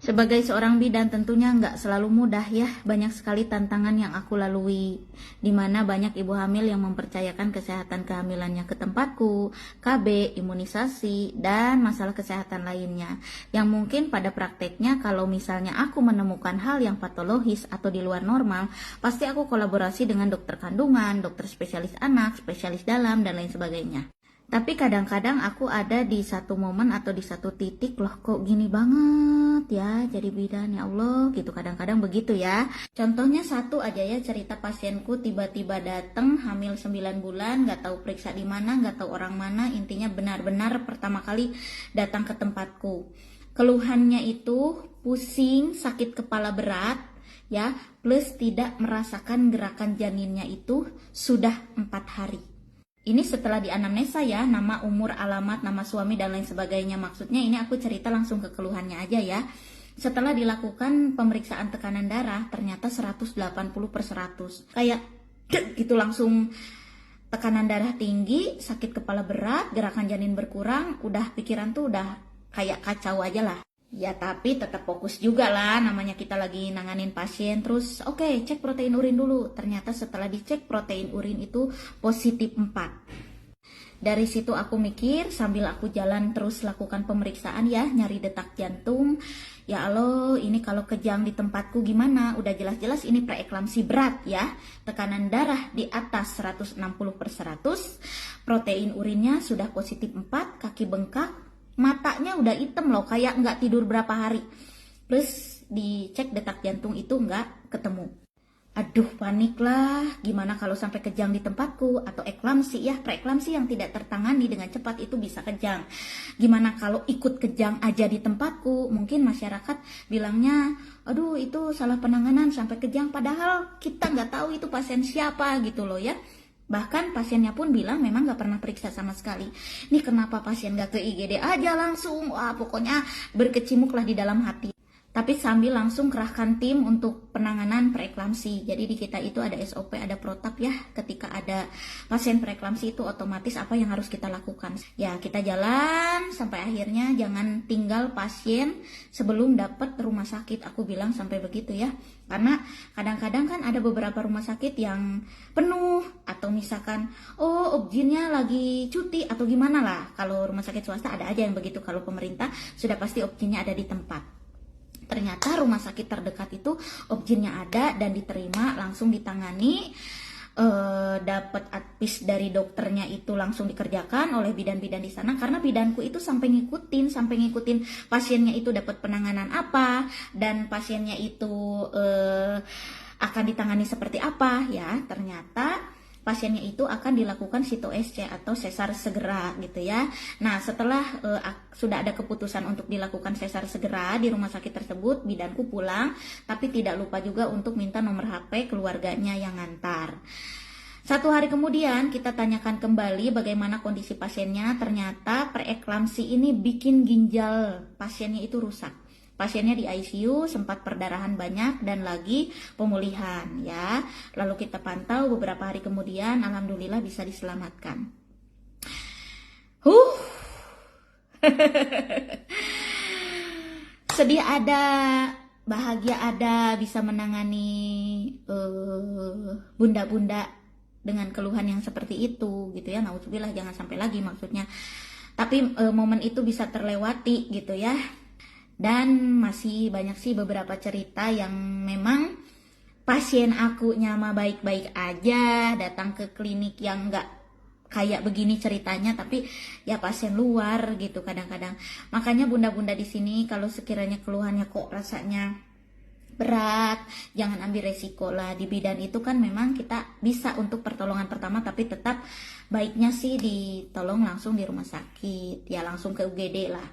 Sebagai seorang bidan tentunya nggak selalu mudah ya, banyak sekali tantangan yang aku lalui, di mana banyak ibu hamil yang mempercayakan kesehatan kehamilannya ke tempatku, KB, imunisasi, dan masalah kesehatan lainnya. Yang mungkin pada prakteknya kalau misalnya aku menemukan hal yang patologis atau di luar normal, pasti aku kolaborasi dengan dokter kandungan, dokter spesialis anak, spesialis dalam, dan lain sebagainya. Tapi kadang-kadang aku ada di satu momen atau di satu titik, loh kok gini banget ya jadi bidan, ya Allah gitu, kadang-kadang begitu ya. Contohnya satu aja ya, cerita pasienku tiba-tiba datang hamil 9 bulan, gak tahu periksa di mana, gak tahu orang mana, intinya benar-benar pertama kali datang ke tempatku. Keluhannya itu pusing, sakit kepala berat ya, plus tidak merasakan gerakan janinnya itu sudah 4 hari. Ini setelah di anamnesa ya, nama, umur, alamat, nama suami, dan lain sebagainya. Maksudnya ini aku cerita langsung ke keluhannya aja ya. Setelah dilakukan pemeriksaan tekanan darah, ternyata 180/100. Kayak gitu langsung tekanan darah tinggi, sakit kepala berat, gerakan janin berkurang, udah pikiran tuh udah kayak kacau aja lah. Ya tapi tetap fokus juga lah, namanya kita lagi nanganin pasien. Terus oke, cek protein urin dulu. Ternyata setelah dicek protein urin itu positif 4. Dari situ aku mikir sambil aku jalan terus lakukan pemeriksaan ya, nyari detak jantung. Ya Allah, ini kalau kejang di tempatku gimana? Udah jelas-jelas ini preeklamsi berat ya. Tekanan darah di atas 160/100. Protein urinnya sudah positif 4, kaki bengkak. Matanya udah hitam loh, kayak nggak tidur berapa hari. Plus dicek detak jantung itu nggak ketemu. Aduh panik lah, gimana kalau sampai kejang di tempatku, atau eklamsi ya, preeklamsi yang tidak tertangani dengan cepat itu bisa kejang. Gimana kalau ikut kejang aja di tempatku, mungkin masyarakat bilangnya, aduh itu salah penanganan sampai kejang, padahal kita nggak tahu itu pasien siapa gitu loh ya. Bahkan pasiennya pun bilang memang gak pernah periksa sama sekali. Nih kenapa pasien gak ke IGD aja langsung? Wah pokoknya berkecimuklah di dalam hati. Tapi sambil langsung kerahkan tim untuk penanganan preeklamsi. Jadi di kita itu ada SOP, ada protap ya. Ketika ada pasien preeklamsi itu otomatis apa yang harus kita lakukan. Ya kita jalan sampai akhirnya jangan tinggal pasien sebelum dapat rumah sakit. Aku bilang sampai begitu ya. Karena kadang-kadang kan ada beberapa rumah sakit yang penuh. Atau misalkan, oh objinnya lagi cuti atau gimana lah. Kalau rumah sakit swasta ada aja yang begitu. Kalau pemerintah sudah pasti objinnya ada di tempat. Ternyata rumah sakit terdekat itu objinnya ada dan diterima, langsung ditangani, dapat advis dari dokternya itu langsung dikerjakan oleh bidan-bidan di sana. Karena bidanku itu sampai ngikutin pasiennya itu dapat penanganan apa dan pasiennya itu akan ditangani seperti apa ya. Ternyata pasiennya itu akan dilakukan sito-SC atau sesar segera gitu ya. Nah setelah sudah ada keputusan untuk dilakukan sesar segera di rumah sakit tersebut, bidanku pulang, tapi tidak lupa juga untuk minta nomor HP keluarganya yang ngantar. 1 hari kemudian kita tanyakan kembali bagaimana kondisi pasiennya. Ternyata preeklamsi ini bikin ginjal pasiennya itu rusak. Pasiennya di ICU, sempat perdarahan banyak dan lagi pemulihan ya. Lalu kita pantau beberapa hari kemudian, alhamdulillah bisa diselamatkan. Sedih ada, bahagia ada, bisa menangani bunda-bunda dengan keluhan yang seperti itu gitu ya. Nauzubillah, jangan sampai lagi maksudnya. Tapi momen itu bisa terlewati gitu ya. Dan masih banyak sih beberapa cerita yang memang pasien aku nyama baik-baik aja, datang ke klinik yang nggak kayak begini ceritanya, tapi ya pasien luar gitu kadang-kadang. Makanya bunda-bunda di sini kalau sekiranya keluhannya kok rasanya berat, jangan ambil resiko lah. Di bidan itu kan memang kita bisa untuk pertolongan pertama, tapi tetap baiknya sih ditolong langsung di rumah sakit ya, langsung ke UGD lah.